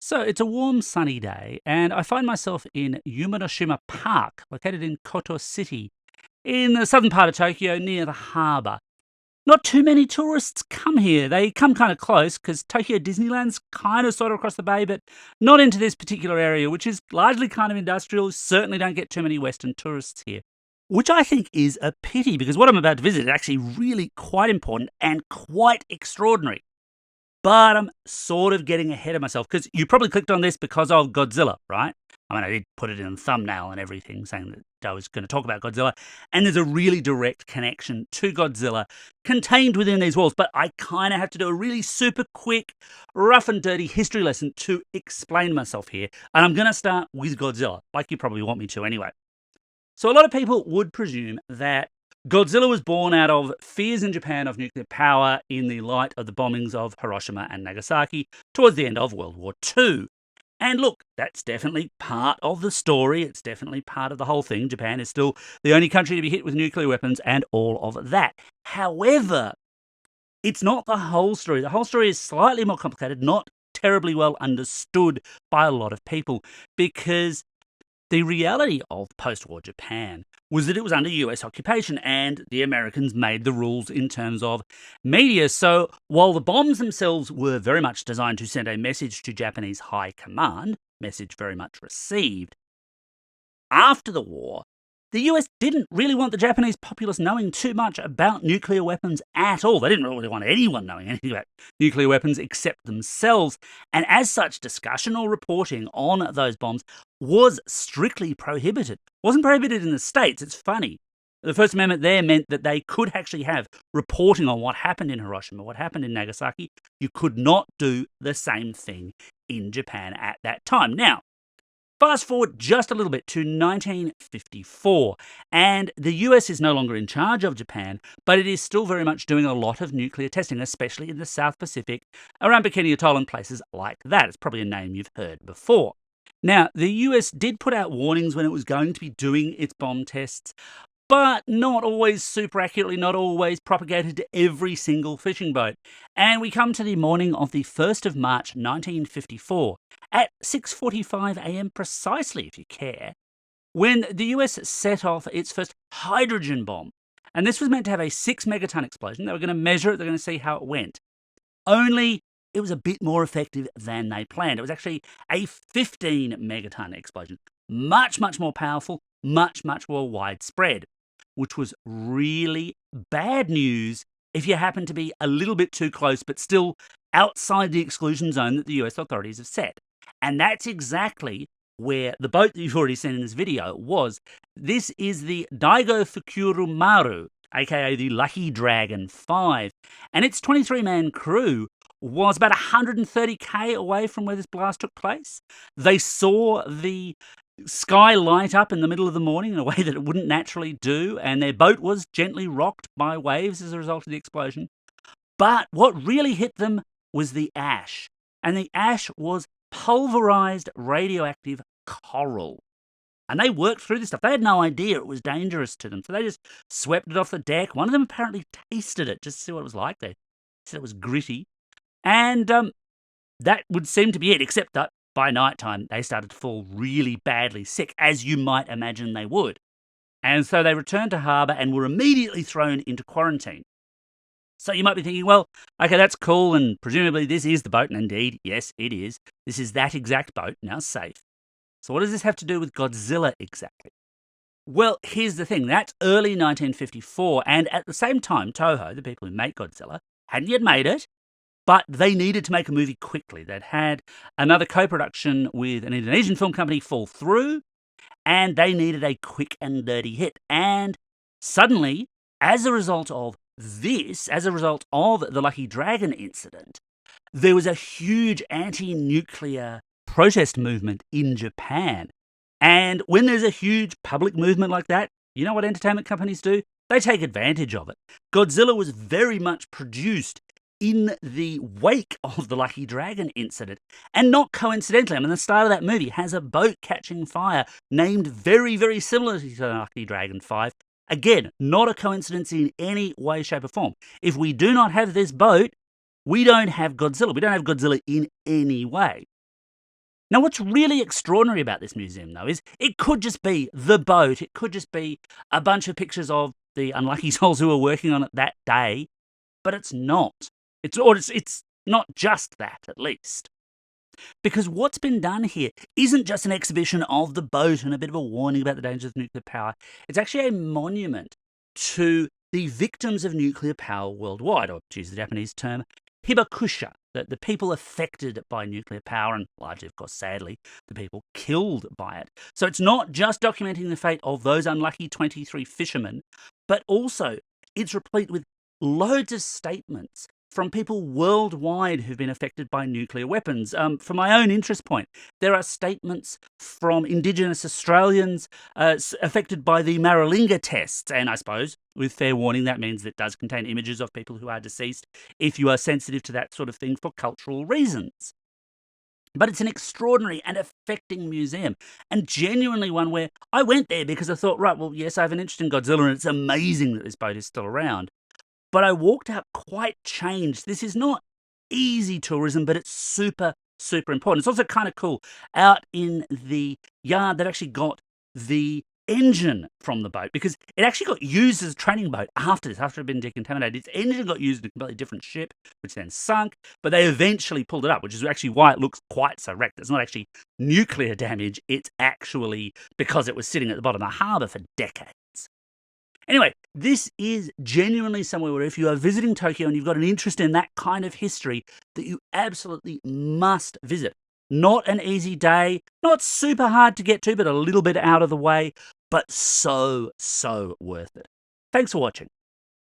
So it's a warm, sunny day, and I find myself in Shima Park, located in Koto City, in the southern part of Tokyo, near the harbour. Not too many tourists come here. They come kind of close because Tokyo Disneyland's kind of sort of across the bay, but not into this particular area, which is largely kind of industrial. Certainly don't get too many Western tourists here, which I think is a pity because what I'm about to visit is actually really quite important and quite extraordinary. But I'm sort of getting ahead of myself because you probably clicked on this because of Godzilla, right? I mean, I did put it in the thumbnail and everything saying that I was going to talk about Godzilla. And there's a really direct connection to Godzilla contained within these walls. But I kind of have to do a really super quick, rough and dirty history lesson to explain myself here. And I'm going to start with Godzilla, like you probably want me to anyway. So a lot of people would presume that Godzilla was born out of fears in Japan of nuclear power in the light of the bombings of Hiroshima and Nagasaki towards the end of World War II. And look, that's definitely part of the story. It's definitely part of the whole thing. Japan is still the only country to be hit with nuclear weapons and all of that. However, it's not the whole story. The whole story is slightly more complicated, not terribly well understood by a lot of people, because the reality of post-war Japan was that it was under US occupation and the Americans made the rules in terms of media. So while the bombs themselves were very much designed to send a message to Japanese high command, message very much received, after the war, the US didn't really want the Japanese populace knowing too much about nuclear weapons at all. They didn't really want anyone knowing anything about nuclear weapons except themselves. And as such, discussion or reporting on those bombs was strictly prohibited. It wasn't prohibited in the States. It's funny. The First Amendment there meant that they could actually have reporting on what happened in Hiroshima, what happened in Nagasaki. You could not do the same thing in Japan at that time. Now, fast forward just a little bit to 1954, and the US is no longer in charge of Japan, but it is still very much doing a lot of nuclear testing, especially in the South Pacific, around Bikini Atoll and places like that. It's probably a name you've heard before. Now, the US did put out warnings when it was going to be doing its bomb tests, but not always super accurately, not always propagated to every single fishing boat. And we come to the morning of the 1st of March 1954, at 6:45 a.m. precisely, if you care, when the US set off its first hydrogen bomb. And this was meant to have a 6 megaton explosion. They were going to measure it, they're going to see how it went. Only it was a bit more effective than they planned. It was actually a 15 megaton explosion. Much, much more powerful, much, much more widespread, which was really bad news if you happen to be a little bit too close, but still outside the exclusion zone that the US authorities have set. And that's exactly where the boat that you've already seen in this video was. This is the Daigo Fukuryū Maru, aka the Lucky Dragon 5. And its 23-man crew was about 130k away from where this blast took place. They saw the sky light up in the middle of the morning in a way that it wouldn't naturally do, and their boat was gently rocked by waves as a result of the explosion. But what really hit them was the ash, and the ash was pulverized radioactive coral. And they worked through this stuff. They had no idea it was dangerous to them, so they just swept it off the deck. One of them apparently tasted it just to see what it was like. They said it was gritty. And that would seem to be it, except that by night time, they started to fall really badly sick, as you might imagine they would. And so they returned to harbour and were immediately thrown into quarantine. So you might be thinking, well, okay, that's cool, and presumably this is the boat, and indeed, yes, it is. This is that exact boat, now safe. So what does this have to do with Godzilla exactly? Well, here's the thing. That's early 1954, and at the same time, Toho, the people who make Godzilla, hadn't yet made it, but they needed to make a movie quickly. They'd had another co-production with an Indonesian film company fall through, and they needed a quick and dirty hit. And suddenly, as a result of this, as a result of the Lucky Dragon incident, there was a huge anti-nuclear protest movement in Japan. And when there's a huge public movement like that, you know what entertainment companies do? They take advantage of it. Godzilla was very much produced in the wake of the Lucky Dragon incident. And not coincidentally, I mean, the start of that movie has a boat catching fire named very, very similar to the Lucky Dragon 5. Again, not a coincidence in any way, shape, or form. If we do not have this boat, we don't have Godzilla. We don't have Godzilla in any way. Now, what's really extraordinary about this museum, though, is it could just be the boat, it could just be a bunch of pictures of the unlucky souls who were working on it that day, but it's not. It's not just that, at least. Because what's been done here isn't just an exhibition of the boat and a bit of a warning about the dangers of nuclear power. It's actually a monument to the victims of nuclear power worldwide, or to use the Japanese term, hibakusha, the people affected by nuclear power, and largely, of course, sadly, the people killed by it. So it's not just documenting the fate of those unlucky 23 fishermen, but also it's replete with loads of statements from people worldwide who've been affected by nuclear weapons. For my own interest point, there are statements from Indigenous Australians affected by the Maralinga tests, and I suppose, with fair warning, that means it does contain images of people who are deceased if you are sensitive to that sort of thing for cultural reasons. But it's an extraordinary and affecting museum, and genuinely one where I went there because I thought, right, well, yes, I have an interest in Godzilla, and it's amazing that this boat is still around. But I walked out quite changed. This is not easy tourism, but it's super, super important. It's also kind of cool. Out in the yard, they've actually got the engine from the boat, because it actually got used as a training boat after this, after it had been decontaminated. Its engine got used in a completely different ship, which then sunk, but they eventually pulled it up, which is actually why it looks quite so wrecked. It's not actually nuclear damage, it's actually because it was sitting at the bottom of the harbour for decades. Anyway, this is genuinely somewhere where if you are visiting Tokyo and you've got an interest in that kind of history, that you absolutely must visit. Not an easy day, not super hard to get to, but a little bit out of the way, but so, so worth it. Thanks for watching.